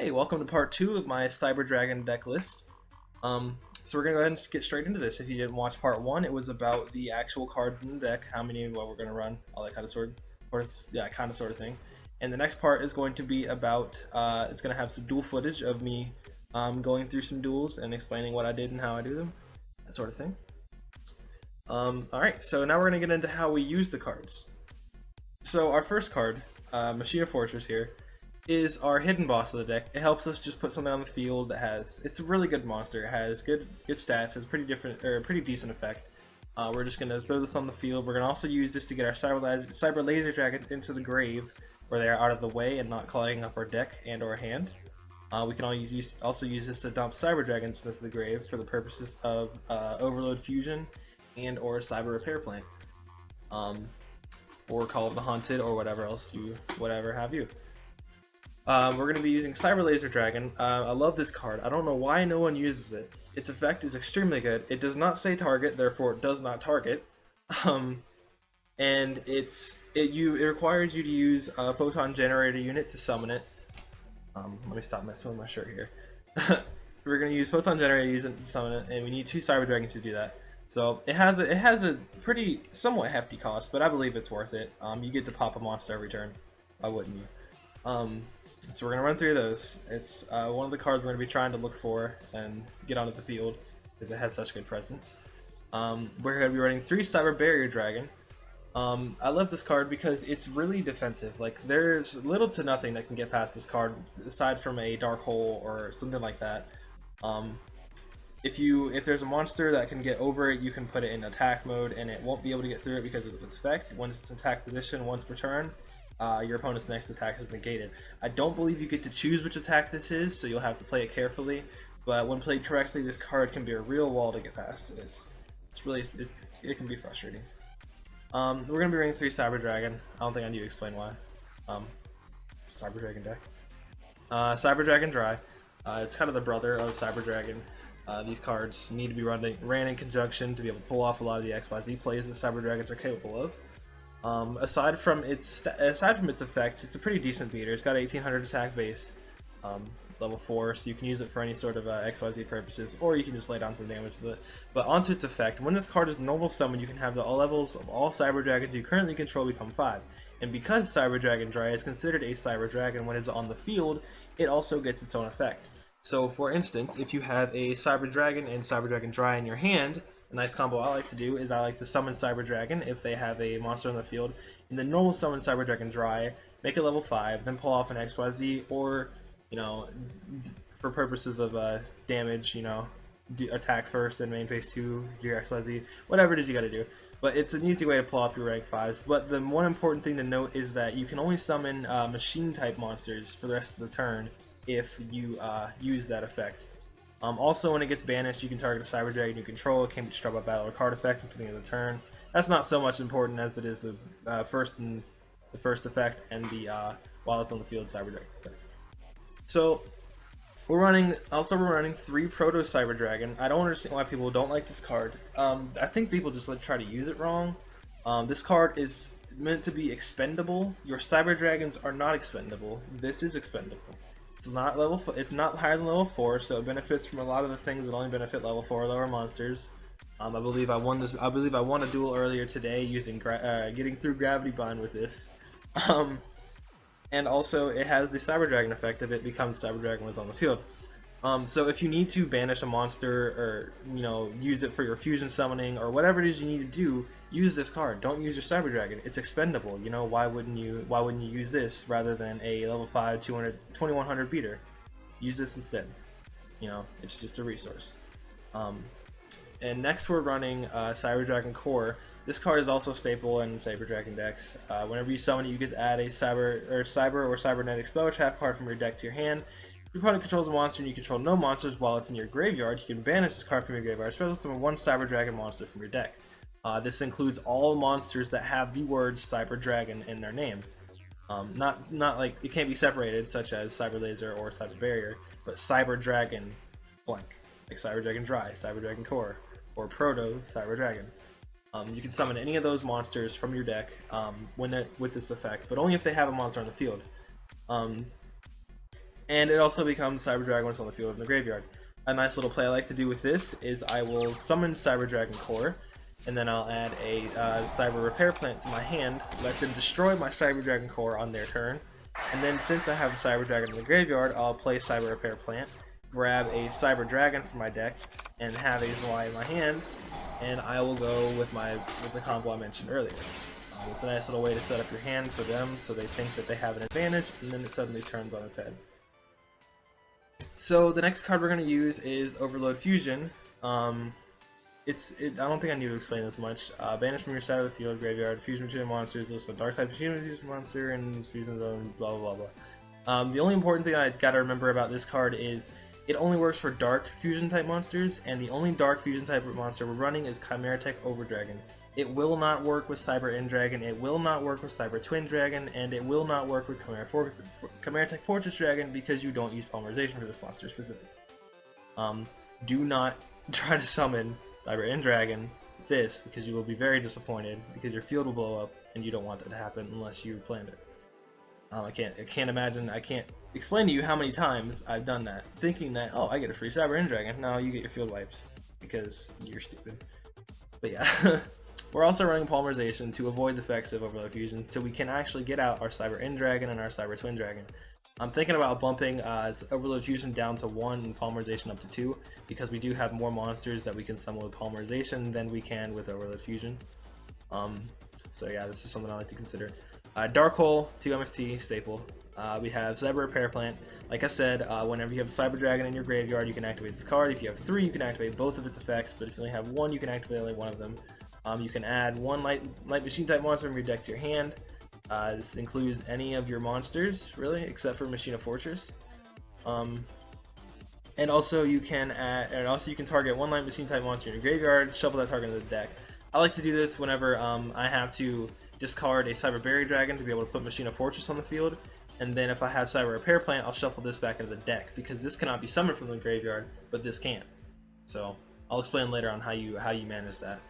Hey, welcome to part 2 of my Cyber Dragon deck list. So we're going to go ahead and get straight into this. If you didn't watch part 1, it was about the actual cards in the deck, how many, what we're going to run, all that kind of sort of thing. And the next part is going to be about, it's going to have some duel footage of me going through some duels and explaining what I did and how I do them, that sort of thing. Alright, so now we're going to get into how we use the cards. So our first card, Machine of Fortress here, is our hidden boss of the deck. It helps us just put something on the field that it's a really good monster. It has good stats, has pretty decent effect. We're just gonna throw this on the field. We're gonna also use this to get our Cyber Laser Dragon into the grave, where they are out of the way and not clogging up our deck and or hand. We can also use this to dump Cyber Dragons into the grave for the purposes of Overload Fusion and or Cyber Repair Plant, or Call of the Haunted, or whatever have you. We're going to be using Cyber Laser Dragon. I love this card. I don't know why no one uses it. Its effect is extremely good. It does not say target, therefore it does not target. And it requires you to use a Photon Generator unit to summon it. Let me stop messing with my shirt here. We're going to use Photon Generator unit to summon it, and we need 2 Cyber Dragons to do that. So it has a pretty somewhat hefty cost, but I believe it's worth it. You get to pop a monster every turn. Why wouldn't you? So we're going to run through those. It's one of the cards we're going to be trying to look for and get onto the field because it has such good presence. We're going to be running 3 Cyber Barrier Dragon. I love this card because it's really defensive. Like, there's little to nothing that can get past this card aside from a Dark Hole or something like that. If there's a monster that can get over it, you can put it in attack mode and it won't be able to get through it because of its effect. Once it's in attack position, once per turn, your opponent's next attack is negated. I don't believe you get to choose which attack this is, so you'll have to play it carefully. But when played correctly, this card can be a real wall to get past. It can be frustrating. We're gonna be running 3 Cyber Dragon. I don't think I need to explain why. Cyber Dragon deck. Cyber Dragon Dry. It's kind of the brother of Cyber Dragon. These cards need to be ran in conjunction to be able to pull off a lot of the XYZ plays that Cyber Dragons are capable of. Aside from its effect, it's a pretty decent beater. It's got 1800 attack base, level 4, so you can use it for any sort of XYZ purposes, or you can just lay down some damage with it. But onto its effect, when this card is normal summon, you can have the all levels of all Cyber Dragons you currently control become 5. And because Cyber Dragon Dry is considered a Cyber Dragon when it's on the field, it also gets its own effect. So for instance, if you have a Cyber Dragon and Cyber Dragon Dry in your hand, a nice combo I like to do is I like to summon Cyber Dragon if they have a monster on the field, and then normal summon Cyber Dragon Dry, make it level 5, then pull off an XYZ, or, for purposes of damage, attack first, then main phase 2, do your XYZ, whatever it is you gotta do. But it's an easy way to pull off your rank 5s. But the one important thing to note is that you can only summon machine type monsters for the rest of the turn if you use that effect. Also, when it gets banished, you can target a Cyber Dragon you control. It can be destroyed by battle or card effect until the end of the turn. That's not so much important as it is the first effect and the while it's on the field Cyber Dragon effect. So we're running 3 Proto Cyber Dragon. I don't understand why people don't like this card. I think people just try to use it wrong. This card is meant to be expendable. Your Cyber Dragons are not expendable. This is expendable. It's not higher than level 4, so it benefits from a lot of the things that only benefit level 4 or lower monsters. I believe I won a duel earlier today using getting through Gravity Bind with this. And also it has the Cyber Dragon effect if it becomes Cyber Dragon when it's on the field. So if you need to banish a monster or use it for your fusion summoning or whatever it is you need to do, use this card. Don't use your Cyber Dragon. It's expendable. Why wouldn't you use this rather than a level 5 2100 beater? Use this instead. It's just a resource. And next we're running Cyber Dragon Core. This card is also staple in Cyber Dragon decks. Whenever you summon it, you get to add a cyber or cybernetic spell trap card from your deck to your hand. If your opponent controls a monster and you control no monsters while it's in your graveyard, you can banish this card from your graveyard. Special summon 1 Cyber Dragon monster from your deck. This includes all monsters that have the word Cyber Dragon in their name. Not like it can't be separated, such as Cyber Laser or Cyber Barrier, but Cyber Dragon blank, like Cyber Dragon Dry, Cyber Dragon Core, or Proto Cyber Dragon. You can summon any of those monsters from your deck with this effect, but only if they have a monster on the field. and it also becomes Cyber Dragon when it's on the field in the graveyard. A nice little play I like to do with this is I will summon Cyber Dragon Core, and then I'll add a Cyber Repair Plant to my hand, let them destroy my Cyber Dragon Core on their turn, and then since I have a Cyber Dragon in the graveyard, I'll play Cyber Repair Plant, grab a Cyber Dragon from my deck, and have a Zwei in my hand, and I will go with the combo I mentioned earlier. It's a nice little way to set up your hand for them so they think that they have an advantage, and then it suddenly turns on its head. So the next card we're going to use is Overload Fusion. I don't think I need to explain this much. Banish from your side of the field, graveyard, fusion between monsters, list of dark type fusion monster, and fusion zone, blah blah blah. The only important thing I gotta remember about this card is it only works for dark fusion type monsters, and the only dark fusion type monster we're running is Chimera Tech Overdragon. It will not work with Cyber End Dragon, it will not work with Cyber Twin Dragon, and it will not work with Chimera Tech Fortress Dragon because you don't use polymerization for this monster specifically. Do not try to summon Cyber End Dragon with this because you will be very disappointed because your field will blow up and you don't want that to happen unless you planned it. I can't imagine, I can't explain to you how many times I've done that, thinking that, oh, I get a free Cyber End Dragon, now you get your field wiped because you're stupid. But yeah. We're also running polymerization to avoid the effects of Overload Fusion, so we can actually get out our Cyber End Dragon and our Cyber Twin Dragon. I'm thinking about bumping Overload Fusion down to 1 and polymerization up to 2, because we do have more monsters that we can summon with polymerization than we can with Overload Fusion. So yeah, this is something I like to consider. Dark Hole, 2 MST, staple. We have Cyber Repair Plant. Like I said, whenever you have Cyber Dragon in your graveyard, you can activate this card. If you have 3, you can activate both of its effects, but if you only have 1, you can activate only one of them. You can add 1 light machine type monster from your deck to your hand. This includes any of your monsters, really, except for Machina Fortress. And also you can target 1 light machine type monster in your graveyard, shuffle that target into the deck. I like to do this whenever I have to discard a Cyber Berry Dragon to be able to put Machina Fortress on the field, and then if I have Cyber Repair Plant, I'll shuffle this back into the deck because this cannot be summoned from the graveyard, but this can. So I'll explain later on how you manage that.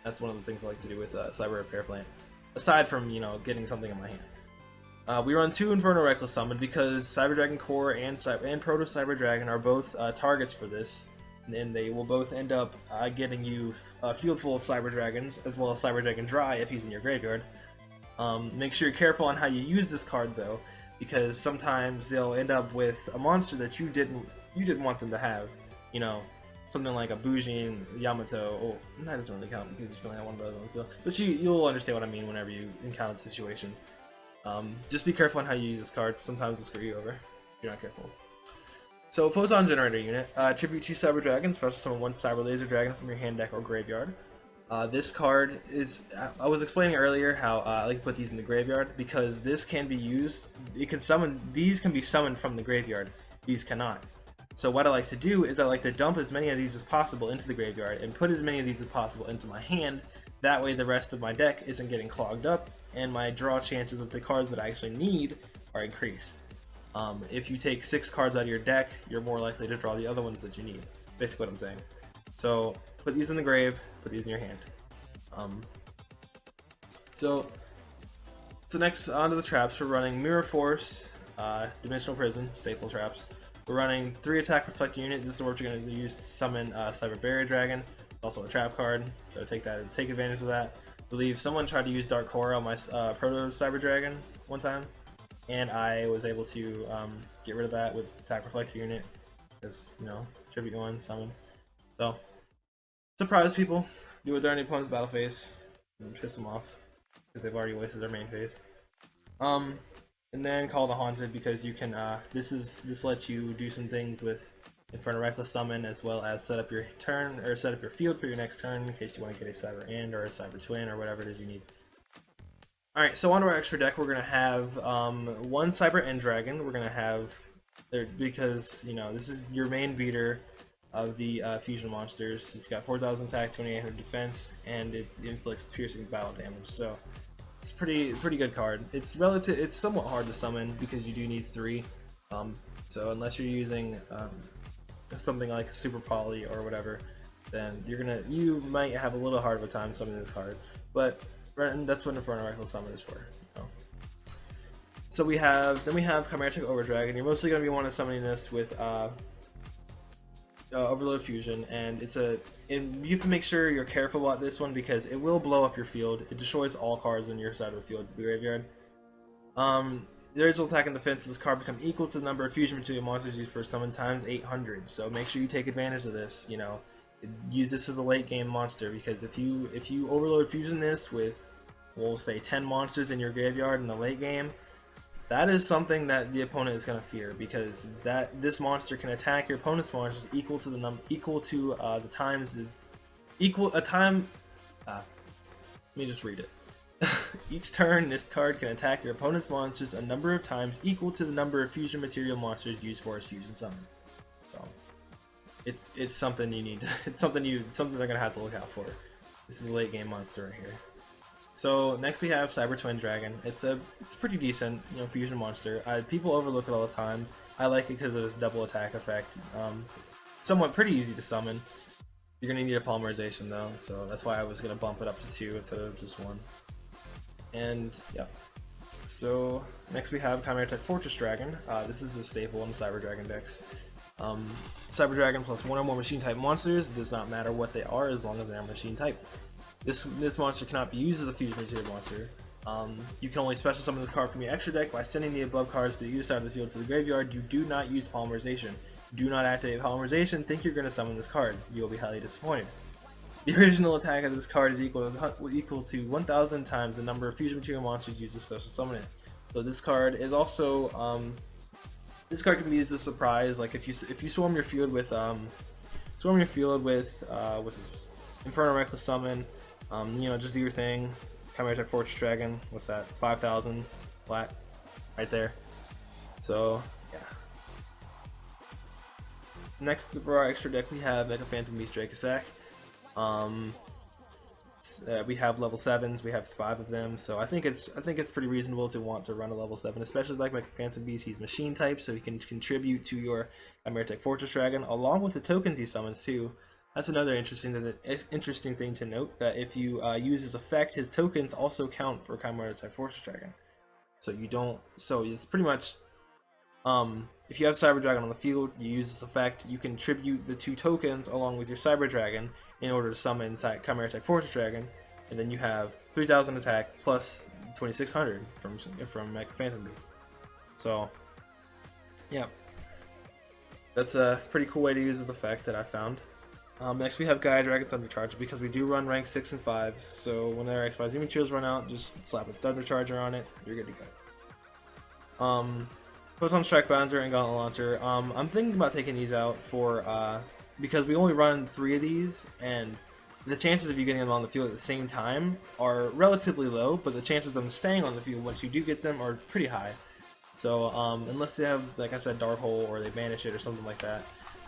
That's one of the things I like to do with Cyber Repair Plant, aside from, you know, getting something in my hand. We run 2 Inferno Reckless Summon because Cyber Dragon Core and Proto Cyber Dragon are both targets for this, and they will both end up getting you a field full of Cyber Dragons, as well as Cyber Dragon Dry if he's in your graveyard. Make sure you're careful on how you use this card though, because sometimes they'll end up with a monster that you didn't want them to have, you know. Something like a Bujin, Yamato. Oh, that doesn't really count because you only have one of those ones. But you'll understand what I mean whenever you encounter the situation. Just be careful on how you use this card. Sometimes it'll screw you over if you're not careful. So, Photon Generator Unit. Tribute 2 Cyber Dragons. Special summon 1 Cyber Laser Dragon from your hand, deck, or graveyard. This card is... I was explaining earlier how I like to put these in the graveyard because this can be used... These can be summoned from the graveyard. These cannot. So what I like to do is I like to dump as many of these as possible into the graveyard and put as many of these as possible into my hand. That way the rest of my deck isn't getting clogged up and my draw chances of the cards that I actually need are increased. If you take 6 cards out of your deck, you're more likely to draw the other ones that you need. Basically what I'm saying. So put these in the grave, put these in your hand. So next onto the traps, we're running Mirror Force, Dimensional Prison, staple traps. We're running 3 attack reflecting unit. This is what we're going to use to summon Cyber Barrier Dragon. It's also a trap card, so take advantage of that. I believe someone tried to use Dark Core on my Proto Cyber Dragon one time, and I was able to get rid of that with attack reflecting unit because, you know, tribute 1 summon. So surprise people, do it during the opponent's battle phase, and piss them off because they've already wasted their main phase. And then Call the Haunted because you can. This lets you do some things with Inferno Reckless Summon as well as set up your turn or set up your field for your next turn in case you want to get a Cyber End or a Cyber Twin or whatever it is you need. All right, so onto our extra deck, we're gonna have 1 Cyber End Dragon. We're gonna have because you know this is your main beater of the fusion monsters. It's got 4,000 attack, 2,800 defense, and it inflicts piercing battle damage. So. It's pretty good card. It's somewhat hard to summon because you do need 3. So unless you're using something like Super Poly or whatever, then you might have a little hard of a time summoning this card. But that's what Inferno Reckless Summon is for. You know? So we have Chimera Tech Overdragon. You're mostly going to be wanting to summoning this with Overload Fusion, and you have to make sure you're careful about this one because it will blow up your field. It destroys all cards on your side of the field, the graveyard. The original attack and defense of this card become equal to the number of fusion material monsters used for summon times 800. So make sure you take advantage of this. You know, use this as a late game monster because if you overload fusion this with, we'll say 10 monsters in your graveyard in the late game, that is something that the opponent is going to fear because this monster can attack your opponent's monsters equal to the times. Let me just read it. Each turn, this card can attack your opponent's monsters a number of times equal to the number of fusion material monsters used for its fusion summon. So it's something you need. It's something they're gonna have to look out for. This is a late game monster right here. So next we have Cyber Twin Dragon. It's pretty decent, you know, fusion monster. People overlook it all the time. I like it because of its double attack effect. It's somewhat pretty easy to summon. You're gonna need a polymerization though, so that's why I was gonna bump it up to 2 instead of just 1. And yeah, so next we have Chimera Tech Fortress Dragon. This is a staple in Cyber Dragon decks. Cyber Dragon plus 1 or more machine type monsters. It does not matter what they are as long as they are machine type. This monster cannot be used as a fusion material monster. You can only special summon this card from your extra deck by sending the above cards to the either side of the field to the graveyard. You do not use polymerization. Do not activate polymerization. Think you're going to summon this card. You will be highly disappointed. The original attack of this card is equal to 1,000 times the number of fusion material monsters used to special summon it. So this card is also this card can be used as a surprise. Like if you swarm your field with what's this, Inferno Reckless Summon, you know, just do your thing. Chimera Tech Fortress Dragon. What's that? 5,000 flat, right there. So yeah. Next for our extra deck we have Mega Phantom Beast Dracosac. We have level 7s, we have 5 of them, so I think it's pretty reasonable to want to run a level 7, especially like Mega Phantom Beast. He's machine type, so he can contribute to your Chimera Tech Fortress Dragon, along with the tokens he summons too. That's another interesting thing to note, that if you use his effect, his tokens also count for Chimera Tech Fortress Dragon. So it's pretty much, if you have Cyber Dragon on the field, you use this effect, you can tribute the 2 tokens along with your Cyber Dragon in order to summon Chimera Tech Fortress Dragon, and then you have 3,000 attack plus 2,600 from Mega Phantom Beast. So yeah, that's a pretty cool way to use this effect that I found. Next we have Gaia Dragon Thunder Charger, because we do run rank 6 and 5, so when their XYZ materials run out, just slap a Thunder Charger on it, you're good to go. Photon Strike Bouncer and Gauntlet Launcher. I'm thinking about taking these out for because we only run 3 of these, and the chances of you getting them on the field at the same time are relatively low, but the chances of them staying on the field once you do get them are pretty high. So unless they have, like I said, Dark Hole or they banish it or something like that,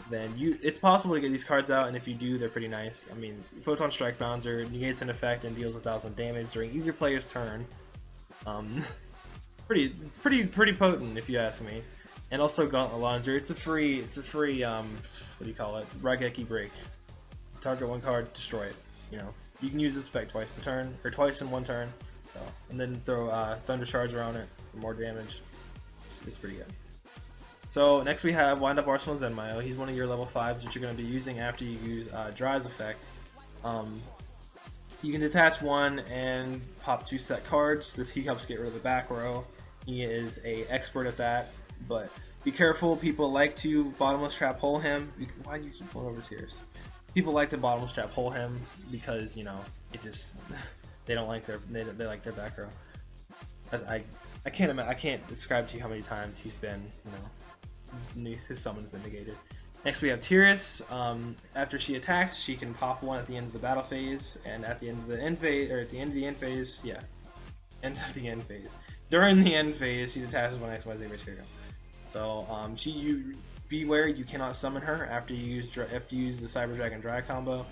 then it's possible to get these cards out, and if you do, they're pretty nice. I mean, Photon Strike Bouncer negates an effect and deals 1,000 damage during either player's turn. It's pretty potent if you ask me. And also Gauntlet Launcher. It's a free what do you call it? Raigeki Break. Target 1 card, destroy it. You know, you can use this effect twice per turn, or twice in 1 turn. So, and then throw Thunder Charger on it for more damage. It's pretty good. So next we have Wind Up Arsenal Zenmayo. He's one of your level 5s that you're going to be using after you use Dry's effect. You can detach 1 and pop 2 set cards. He helps get rid of the back row. He is an expert at that, but be careful. People like to bottomless trap hole him. Why do you keep going over tiers? People like to bottomless trap hole him because, you know, it just they like their back row. I can't describe to you how many times he's been, you know, his summon's been negated. Next we have Tiras. After she attacks, she can pop 1 at the end of the battle phase, and at the end of the end phase, or at the end of the end phase, yeah, end of the end phase. During the end phase, she attaches 1 XYZ material. So beware, you cannot summon her after you use the Cyber Dragon Dry combo,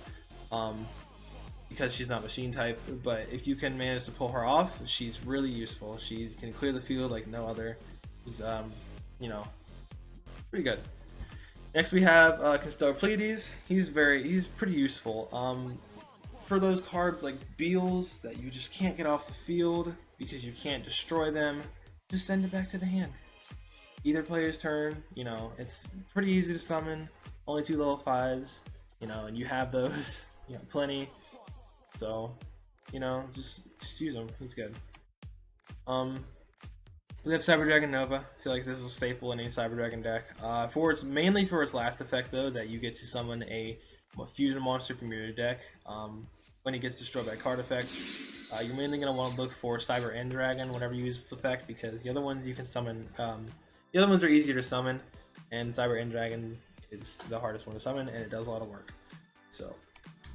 because she's not machine type. But if you can manage to pull her off, she's really useful. She can clear the field like no other. She's you know, pretty good. Next we have Constellar Pleiades. He's pretty useful. For those cards like Beals that you just can't get off the field because you can't destroy them, just send it back to the hand. Either player's turn, you know, it's pretty easy to summon, only 2 level 5s, you know, and you have those, you know, plenty. So, you know, just use him. He's good. We have Cyber Dragon Nova. I feel like this is a staple in any Cyber Dragon deck. Mainly for its last effect though, that you get to summon a fusion monster from your deck. When he gets destroyed by a card effect, you're mainly going to want to look for Cyber End Dragon whenever you use this effect, because the other ones you can summon. The other ones are easier to summon, and Cyber End Dragon is the hardest one to summon, and it does a lot of work. So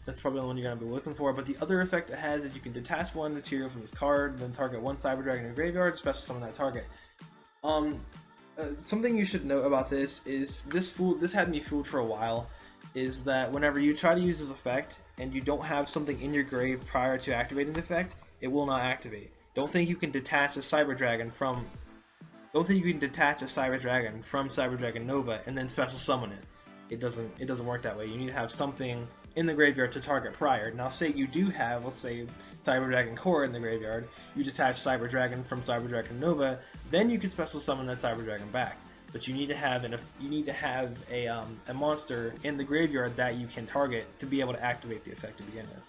that's probably the one you're going to be looking for. But the other effect it has is you can detach one material from this card, then target one Cyber Dragon in your graveyard, special summon that target. Something you should note about this is this had me fooled for a while, is that whenever you try to use this effect and you don't have something in your grave prior to activating the effect, it will not activate. Don't think you can detach a Cyber Dragon from Cyber Dragon Nova and then special summon it. It doesn't work that way. You need to have something in the graveyard to target prior. Now say you do have, let's say, Cyber Dragon Core in the graveyard, you detach Cyber Dragon from Cyber Dragon Nova, then you can special summon that Cyber Dragon back. But you need to have a monster in the graveyard that you can target to be able to activate the effect to begin with.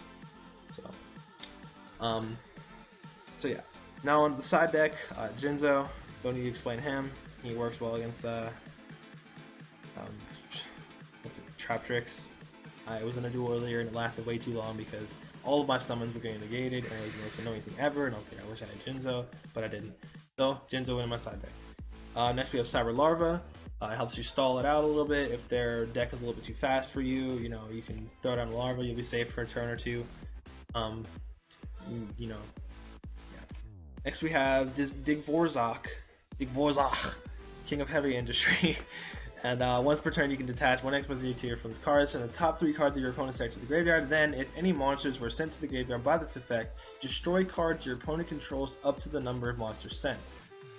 So yeah. Now on the side deck, Jinzo, don't need to explain him. He works well against Trap Tricks. I was in a duel earlier and it lasted way too long because all of my summons were getting negated and it was the most annoying thing ever, and I was like, I wish I had Jinzo, but I didn't. So Jinzo went in my side deck. Next we have Cyber Larva. It helps you stall it out a little bit. If their deck is a little bit too fast for you, you know, you can throw down Larva, you'll be safe for a turn or two. You know, yeah. Next we have Digvorzak, King of Heavy Industry. And once per turn, you can detach one exposure tier from this card, send the top 3 cards of your opponent's deck to the graveyard. Then, if any monsters were sent to the graveyard by this effect, destroy cards your opponent controls up to the number of monsters sent.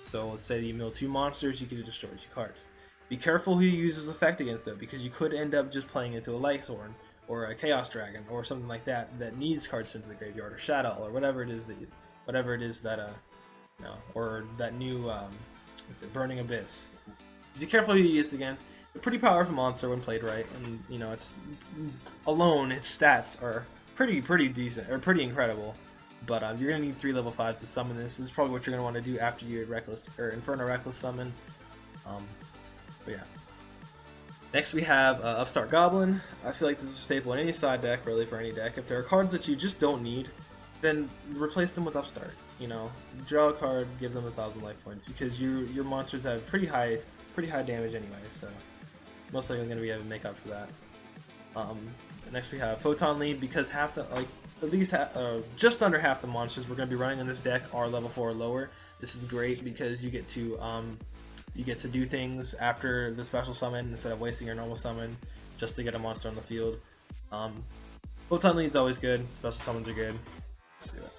So, let's say you mill 2 monsters, you can destroy 2 cards. Be careful who you use this effect against, though, because you could end up just playing into a Lightthorn, or a Chaos Dragon, or something like that that needs cards sent to the graveyard, or Shadow, or whatever it is that you know, or that new Burning Abyss. Be careful who you use it against. It's a pretty powerful monster when played right, and you know, its stats are pretty decent, or pretty incredible. But you're gonna need 3 level 5s to summon this. This is probably what you're gonna want to do after your Inferno Reckless summon. But yeah. Next we have Upstart Goblin. I feel like this is a staple in any side deck, really, for any deck. If there are cards that you just don't need, then replace them with Upstart. You know, draw a card, give them 1,000 life points, because your monsters have pretty high damage anyway, so most likely going to be able to make up for that. Next we have Photon Lead, because just under half the monsters we're going to be running in this deck are level 4 or lower. This is great because you get to do things after the special summon instead of wasting your normal summon just to get a monster on the field. Photon Lead's always good. Special summons are good. Let's do it.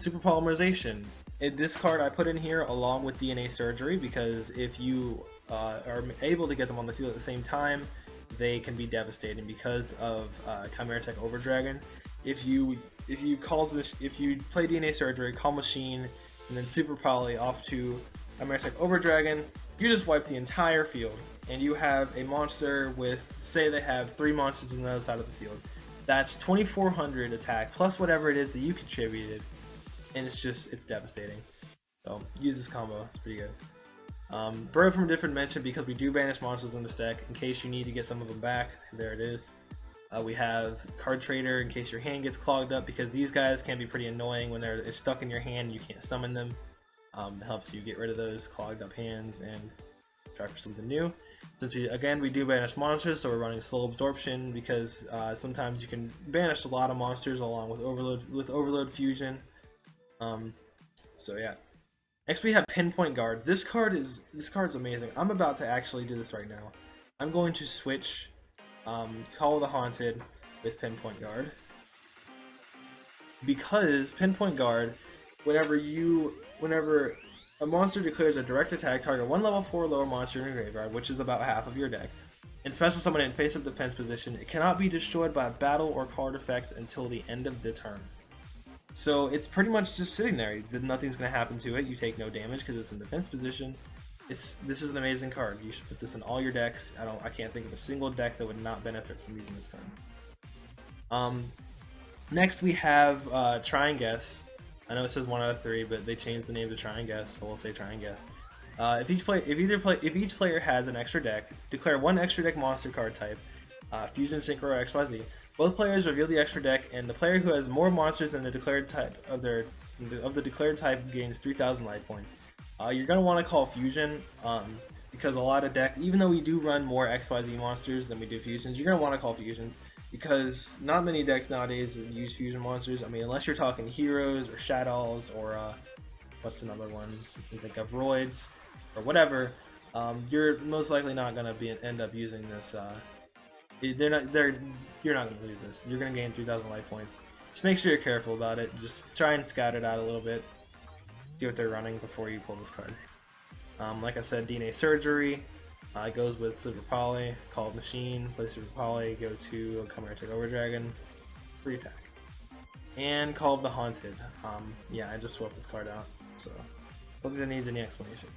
Super Polymerization. This card I put in here along with DNA Surgery, because if you are able to get them on the field at the same time, they can be devastating because of Chimera Tech Overdragon. If you play DNA Surgery, call Machine, and then Super Poly off to Chimera Tech Overdragon, you just wipe the entire field, and you have a monster with, say they have 3 monsters on the other side of the field. That's 2,400 attack plus whatever it is that you contributed. And it's devastating. So use this combo, it's pretty good. Bird from a Different Dimension, because we do banish monsters in this deck in case you need to get some of them back. There it is. We have Card Trader in case your hand gets clogged up, because these guys can be pretty annoying when they're stuck in your hand and you can't summon them. It helps you get rid of those clogged up hands and try for something new. Since we do banish monsters, so we're running Slow Absorption, because sometimes you can banish a lot of monsters along with Overload Fusion. So yeah. Next we have Pinpoint Guard. This card's amazing. I'm about to actually do this right now. I'm going to switch Call of the Haunted with Pinpoint Guard, because Pinpoint Guard, whenever a monster declares a direct attack, target 1 level 4 lower monster in your graveyard, which is about half of your deck, and special summon it in face-up defense position. It cannot be destroyed by battle or card effects until the end of the turn. So it's pretty much just sitting there. Nothing's going to happen to it. You take no damage because it's in defense position. This is an amazing card. You should put this in all your decks. I can't think of a single deck that would not benefit from using this card. Next we have Try and Guess. I know it says 1 out of 3, but they changed the name to Try and Guess, so we'll say Try and Guess. If each player has an extra deck, declare one extra deck monster card type, Fusion, Synchro, or XYZ. Both players reveal the extra deck, and the player who has more monsters than the declared type of the declared type gains 3,000 life points. You're gonna want to call Fusion because a lot of decks, even though we do run more XYZ monsters than we do fusions, you're gonna want to call fusions because not many decks nowadays use fusion monsters. I mean, unless you're talking heroes or shadows or what's another one you can think of, roids or whatever. You're most likely not gonna end up using this. You're not gonna lose this. You're gonna gain 3,000 life points. Just make sure you're careful about it. Just try and scout it out a little bit. See what they're running before you pull this card. Like I said, DNA Surgery goes with Super Poly, Call of Machine, play Super Poly, go to Chimera Take Over Dragon, free attack. And Call of the Haunted. Yeah, I just swapped this card out, so I don't think that needs any explanation.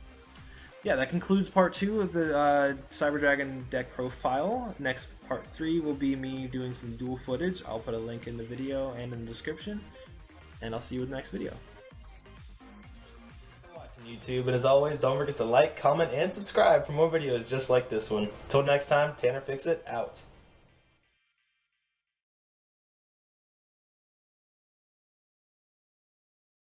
Yeah, that concludes part 2 of the Cyber Dragon deck profile. Next, part 3 will be me doing some dual footage. I'll put a link in the video and in the description, and I'll see you in the next video. YouTube, and as always, don't forget to like, comment, and subscribe for more videos just like this one. Until next time, TannerFixit out.